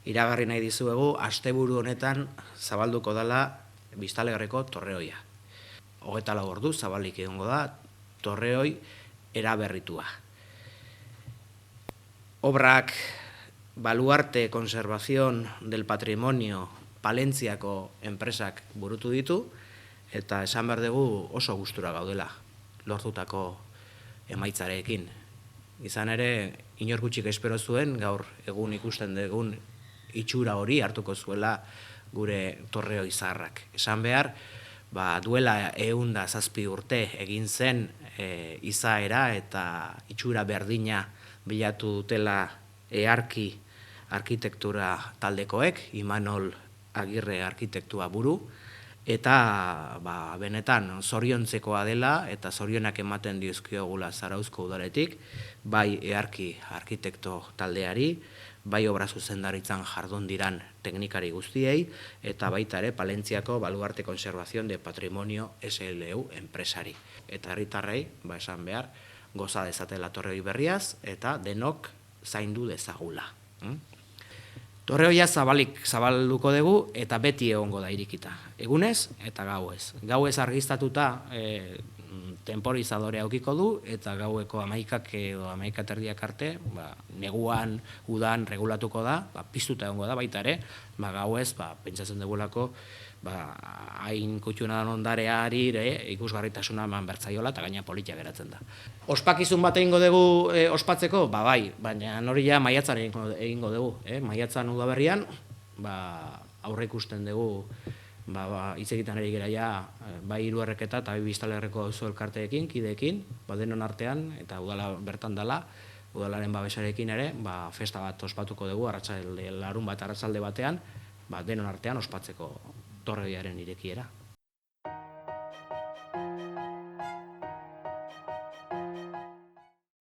Iragarri nahi dizuegu, asteburu honetan zabalduko dela Biztanlegarreko torreoia. 24 ordu zabalik egongo da torreoi eraberritua. Obrak Baluarte Conservación del Patrimonio Palentziako enpresak burutu ditu, eta esan behar dugu oso gustura gaudela lortutako emaitzarekin. Izan ere, inor gutxik espero zuen, gaur egun ikusten dugun itxura hori hartuko zuela gure torreoi zaharrak. Esan behar, duela 107 urte egin zen izaera eta itxura berdina bilatu dutela earki arkitektura taldekoek, Imanol Agirre arkitektua buru, eta benetan zoriontzekoa dela eta zorionak ematen dizkiogula Zarauzko udaletik, bai earki arkitekto taldeari, bai obra zuzendaritzan jardun diran teknikari guztiei, eta baita ere Palentziako Baluarte Conservación de Patrimonio SLU enpresari. Eta herritarrei, esan behar, goza dezatela torreoi berriaz, eta denok zaindu dezagula. Torreoia zabalduko dugu eta beti egongo da irikita. Egunez eta gauez. Gauez argiztatuta temporizadorea aukiko du, eta gaueko 11 edo 11:30 arte, neguan, udan regulatuko da, piztuta egongo da baita ere, gauez, pentsatzen dugulako, hain kutxuna dan ondareari ikusgarritasuna eman bertzaiola eta gaina politia geratzen da. Ospakizun bat egingo dugu ospatzeko? Bai, baina hori ja maiatzan egingo dugu. Maiatzan udaberrian, aurre ikusten dugu hitz egiten ari gara ja, bai Hiruerreketa eta bai Biztanlegarreko auzo elkarteekin, kideekin, denon artean, eta udala bertan dela, udalaren babesarekin ere, festa bat ospatuko dugu, larunbat arratsalde batean, denon artean ospatzeko torreoiaren irekiera.